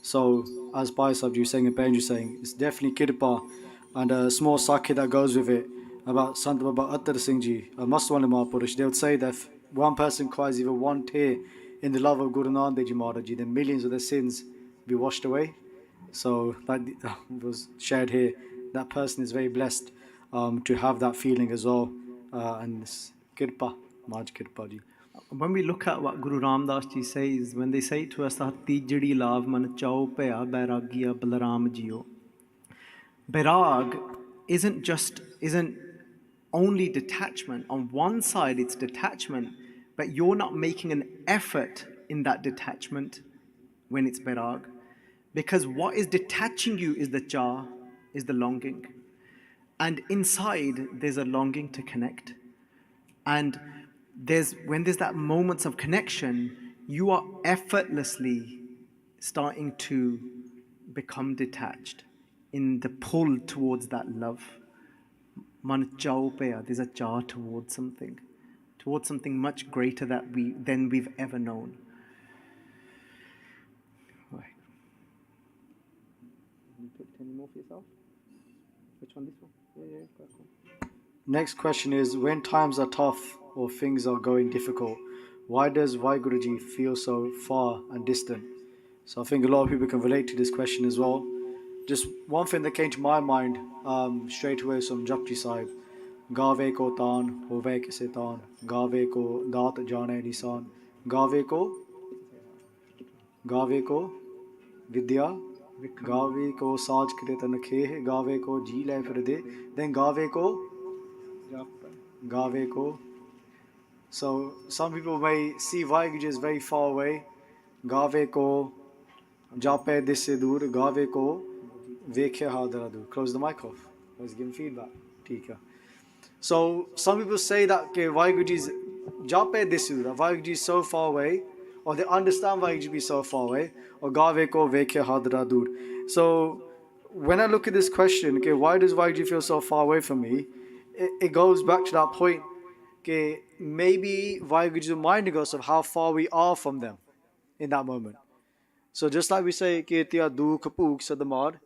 [SPEAKER 1] So, as Bhai Sahib was saying and Benji saying, it's definitely Kirpa and a small sakhi that goes with it about Sant Baba Attar Singh Ji, a Maswani Mahapurush. They would say that if one person cries even one tear in the love of Guru Nanak Dev Ji Maharaj Ji, then millions of their sins be washed away. So, that was shared here. That person is very blessed to have that feeling as well. And this Kirpa, Maj Kirpa Ji.
[SPEAKER 2] When we look at what Guru Ramdas Ji says, when they say to us, Tijadi lav man chao paya bairagiya balaram jiyo. Bairag isn't only detachment. On one side, it's detachment, but you're not making an effort in that detachment when it's bairag. Because what is detaching you is the cha, is the longing. And inside, there's a longing to connect. And when there's that moments of connection, you are effortlessly starting to become detached in the pull towards that love. Man chao paya, there's a cha towards something much greater than we've ever known. Right. You picked any more for yourself? Which one? This one? Yeah, that's one.
[SPEAKER 1] Next question is, when times are tough or things are going difficult, why does Vahiguruji feel so far and distant? So I think a lot of people can relate to this question as well. Just one thing that came to my mind straight away from Japji Sahib. Gave ko taan, hove kise taan, gave ko daat jane nisan, gave ko vidya, gave ko saaj kre tan khe, gave ko ji le fir de, then gave ko. So some people may see Vahiguruji as very far away. Gave ko jape disse dur, gave ko vekhe hadara dur. Close the mic off. I was giving feedback. Tika. So some people say that Vahiguruji is jape disse dur. Vahiguruji is so far away, or they understand Vahiguruji to be so far away, or gave ko vekhe hadara dur. So when I look at this question, why does Vahiguruji feel so far away from me? It goes back to that point. Maybe Vahiguruji is reminding us of how far we are from them in that moment. So just like we say, Tia dukh puk sadamad,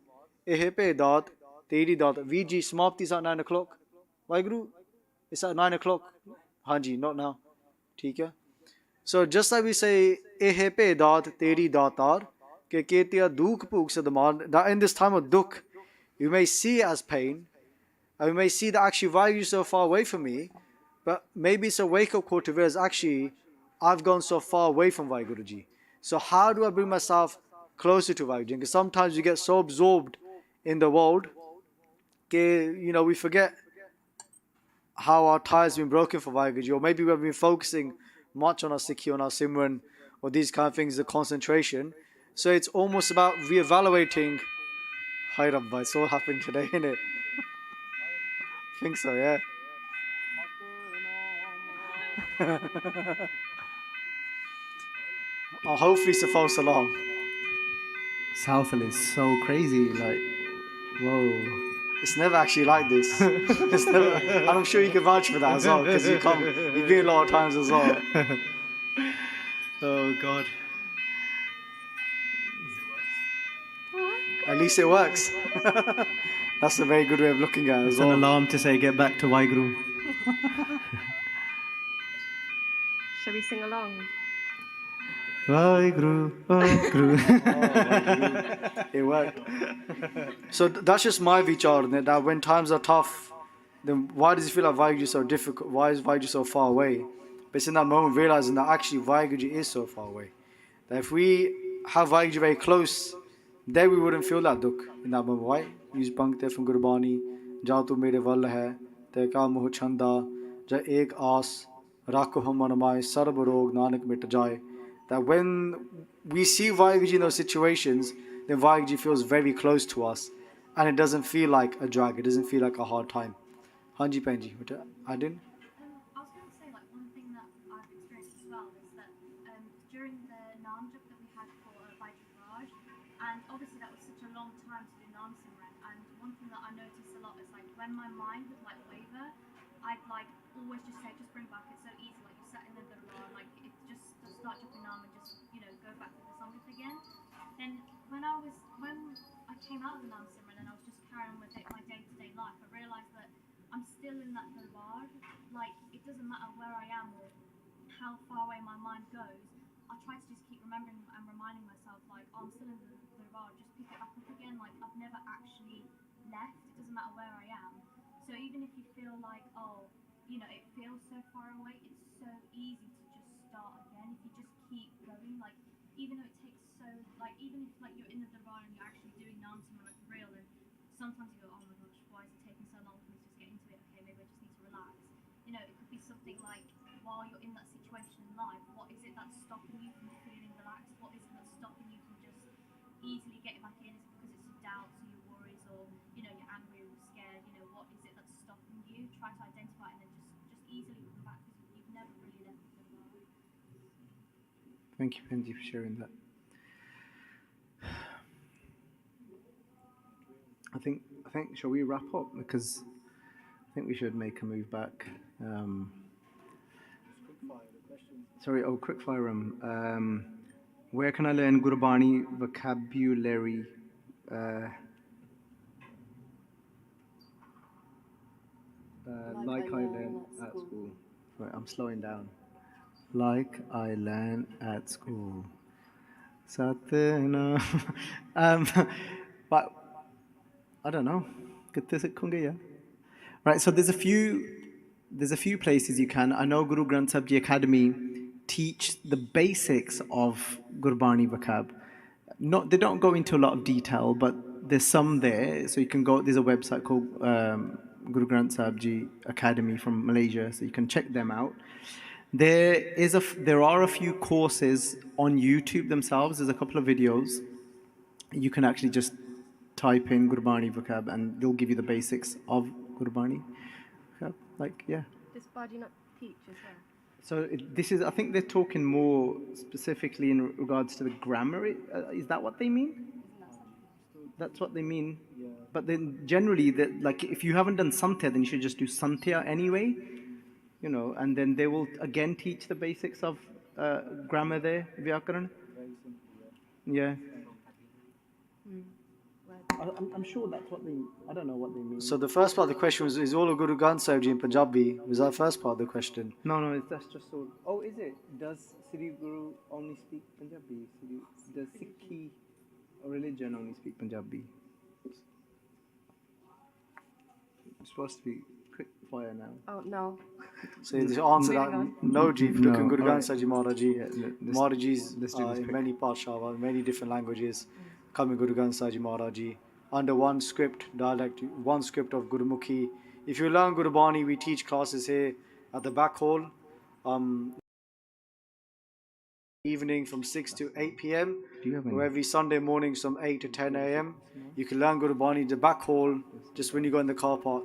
[SPEAKER 1] ehepe dat, teri dat. VG Samapti is at 9 o'clock. Vahiguru, it's at 9 o'clock. Hanji, not now. Theek. So just like we say, ehepe dat, teri datar, tia dukh puk sadamad, that in this time of dukh, you may see it as pain, and we may see that actually Vahiguruji is so far away from me, but maybe it's a wake-up call to realize actually I've gone so far away from Vahiguruji. So how do I bring myself closer to Vahiguruji? Because sometimes we get so absorbed in the world, we forget how our ties have been broken for Vahiguruji, or maybe we've been focusing much on our Sikhi, on our Simran, or these kind of things, the concentration. So it's almost about re-evaluating. Hi Rabbi, it's all happening today, isn't it? I think so, yeah. Hopefully it's a false alarm.
[SPEAKER 2] Southall is so crazy, like, whoa.
[SPEAKER 1] It's never actually like this. It's never, and I'm sure you can vouch for that as well, because you've been a lot of times as well.
[SPEAKER 2] Oh God.
[SPEAKER 1] At least it works. That's a very good way of looking at it as
[SPEAKER 2] It's
[SPEAKER 1] well.
[SPEAKER 2] an alarm to say, get back to WhyGuru.
[SPEAKER 3] Shall we sing along?
[SPEAKER 2] WhyGuru, WhyGuru.
[SPEAKER 1] It worked. So that's just my vichar, that when times are tough, then why does it feel like Vahiguruji is so difficult? Why is Vahiguruji so far away? But it's in that moment realizing that actually Vahiguruji is so far away. That if we have Vahiguruji very close, then we wouldn't feel that dukh in that moment. Why? Use Pankte from Gurbani, Ja tu mere wal hai, te ka moh chanda, ja ek aas, rakho hum manamai, sarb rog nanak mit jaye. That when we see Vahiguruji in those situations, then Vahiguruji feels very close to us, and it doesn't feel like a drag, it doesn't feel like a hard time. Hanji Penji, I didn't?
[SPEAKER 4] I was going to say, like, one thing that I've experienced as well is that during the And obviously that was such a long time to do Nam Simran. And one thing that I noticed a lot is like when my mind would like waver, I'd like always just say, just bring back. It's so easy. Like you sat in the darbar, like it just start jumping Nam and just go back to the Sangha again. Then when I came out of the Nam Simran and I was just carrying on with my day-to-day life, I realised that I'm still in that darbar. Like it doesn't matter where I am or how far away my mind goes. I try to just keep remembering and reminding myself, like, oh, I'm still in the darbar, just pick it back up again. Like I've never actually left. It doesn't matter where I am. So even if you feel like, oh, it feels so far away, it's so easy to just start again. If you just keep going, like even though it takes so, like even if like you're in the darbar and you're actually doing Nam Simran like real, and sometimes you go, oh my gosh, why is it taking so long for me to just get into it? Okay, maybe I just need to relax. It could be something like while you're in that situation in life, what is it that's stopping you from feeling relaxed? What is it that's stopping you from just easily getting back in? Is it because it's your doubts or your worries, or you're angry or scared? What is it that's stopping you? Try to identify it and then just easily come back, because you've never really left the darbar.
[SPEAKER 2] Thank you, Benji, for sharing that. I think, shall we wrap up? Because I think we should make a move back. Sorry, quick fire 'em. Where can I learn Gurbani vocabulary? Like I learned at school. Right, I'm slowing down. Like I learned at school. Satna. But I don't know. Right, so there's a few places you can. I know Guru Granth Sahib Ji Academy teach the basics of Gurbani vocab. They don't go into a lot of detail, but there's some there. So you can go. There's a website called Guru Granth Sahib Ji Academy from Malaysia, so you can check them out. There are a few courses on YouTube themselves. There's a couple of videos. You can actually just type in Gurbani vocab and they'll give you the basics of Gurbani vocab.
[SPEAKER 3] Does Baji not teach as well?
[SPEAKER 2] So I think they're talking more specifically in regards to the grammar. Is that what they mean? That's what they mean. Yeah. But then generally, if you haven't done Santya, then you should just do Santya anyway. And then they will again teach the basics of grammar there, Vyakaran. Yeah. I'm sure that's what I don't know what they mean.
[SPEAKER 1] So the first part of the question was, is all of Guru Granth Sahib Ji in Punjabi? Was that the first part of the question?
[SPEAKER 2] No, that's just all. Oh, is it? Does Sri Guru only speak Punjabi? Does Sikhi religion only speak Punjabi? It's supposed to be quick fire now.
[SPEAKER 3] Oh, no.
[SPEAKER 1] So the answer that, no Ji, look in Guru Granth Sahib Ji Maharaj Ji. Maharaj Ji's in many Parchar, many different languages, coming Guru Granth Sahib Ji Maharaj Ji. Under one script, dialect, one script of Gurmukhi. If you learn Gurbani, we teach classes here at the back hall. Evening from 6 to 8 p.m. or every Sunday mornings from 8 to 10 a.m. You can learn Gurbani, the back hall, just when you go in the car park.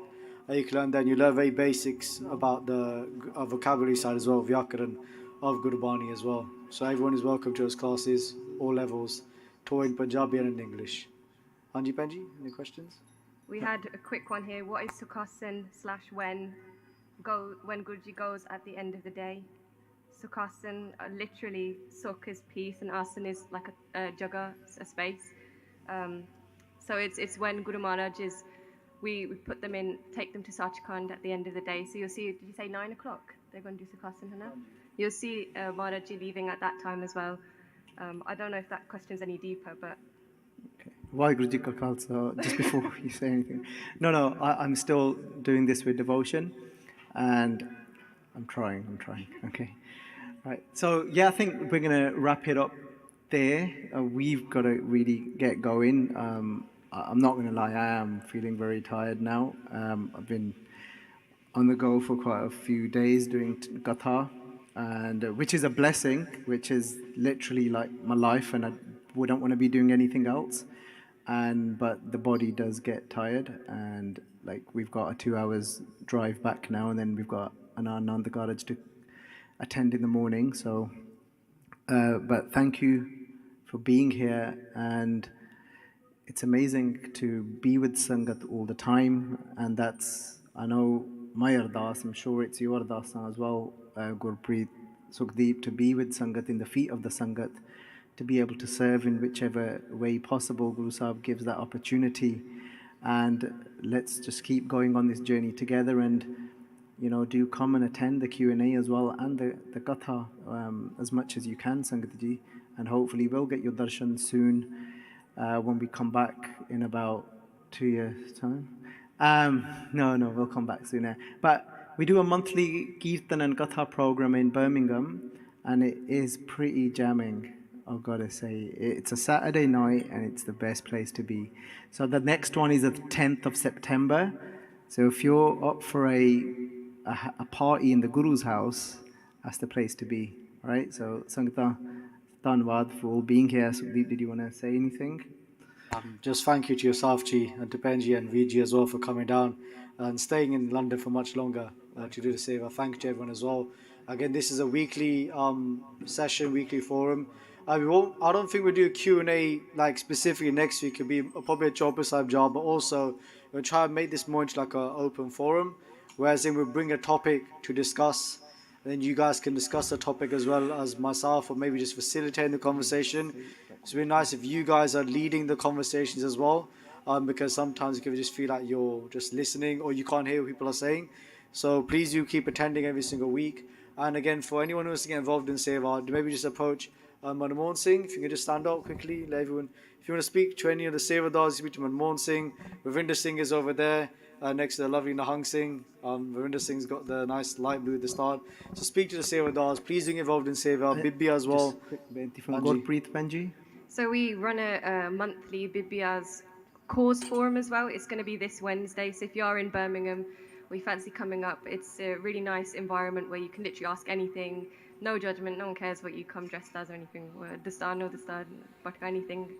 [SPEAKER 1] You can learn that. You learn very basics about the vocabulary side as well, Vyakaran of Gurbani as well. So everyone is welcome to those classes, all levels, taught in Punjabi and in English. Anji Penji, any questions?
[SPEAKER 3] We had a quick one here. What is Tsukasan / when Guruji goes at the end of the day? Tsukasan, literally, Sukh is peace and Asan is like a jaga, a space. So it's when Guru Maharaj is, we put them in, take them to Sachkhand at the end of the day. So you'll see, did you say 9 o'clock? They're going to do Tsukasan now? You'll see Maharaj Ji leaving at that time as well. I don't know if that question's any deeper, but...
[SPEAKER 2] Okay. Vahiguru Ji Ka Khalsa, just before you say anything. No, I'm still doing this with devotion, and I'm trying, okay. Right, so yeah, I think we're going to wrap it up there. We've got to really get going. I'm not going to lie, I am feeling very tired now. I've been on the go for quite a few days doing Gatha, and which is a blessing, which is literally like my life, and I wouldn't want to be doing anything else. But the body does get tired, and like we've got a 2 hours drive back now, and then we've got an Ananda Garage to attend in the morning. So, but thank you for being here, and it's amazing to be with Sangat all the time, and that's, I know, my ardas, I'm sure it's your ardas as well, Gurpreet, Sukhdeep, to be with Sangat in the feet of the Sangat, to be able to serve in whichever way possible. Guru Sahib gives that opportunity, and let's just keep going on this journey together. And do come and attend the Q&A as well, and the Katha as much as you can, Sangat Ji, and hopefully we'll get your darshan soon when we come back in about 2 years' time. No, we'll come back sooner. But we do a monthly Kirtan and Katha program in Birmingham, and it is pretty jamming, I've got to say. It's a Saturday night, and it's the best place to be. So the next one is the 10th of September. So if you're up for a party in the Guru's house, that's the place to be, right? So Sangata, Tanwad for all being here. Sukhdeep, did you want to say anything?
[SPEAKER 1] Just thank you to yourself, Chi, and to Benji and VG as well for coming down and staying in London for much longer to do the seva. Thank you to everyone as well. Again, this is a weekly session, weekly forum. I don't think we'll do a Q&A like specifically next week. It'll be probably a Chopper Sahib job, but also we'll try and make this more into like an open forum, whereas then we'll bring a topic to discuss. Then you guys can discuss the topic as well as myself, or maybe just facilitating the conversation. It's really nice if you guys are leading the conversations as well, because sometimes you can just feel like you're just listening or you can't hear what people are saying. So please do keep attending every single week. And again, for anyone who wants to get involved in Seva, maybe just approach Manmohan Singh. If you can just stand up quickly, let everyone. If you want to speak to any of the Sevadars, speak to Manmohan Singh. Ravinder Singh is over there. Next to the lovely Nahang Singh. Ravinder Singh's got the nice light blue at the start. So speak to the Sevadars. Please get involved in Seva. Bibbi as well.
[SPEAKER 2] Just quick benti from Gurpreet, Benji.
[SPEAKER 3] So we run a monthly Bibbia's cause forum as well. It's going to be this Wednesday. So if you are in Birmingham or you fancy coming up, it's a really nice environment where you can literally ask anything. No judgment. No one cares what you come dressed as or anything. But anything.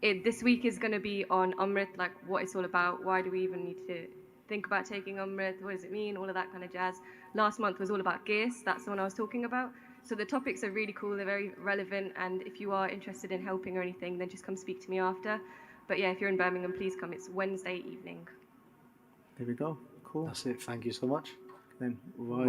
[SPEAKER 3] This week is going to be on Amrit, like what it's all about. Why do we even need to think about taking Amrit? What does it mean? All of that kind of jazz. Last month was all about Ghis. That's the one I was talking about. So the topics are really cool. They're very relevant. And if you are interested in helping or anything, then just come speak to me after. But yeah, if you're in Birmingham, please come. It's Wednesday evening.
[SPEAKER 2] There we go. Cool.
[SPEAKER 1] That's it. Thank you so much.
[SPEAKER 2] Then
[SPEAKER 1] WhyGuru.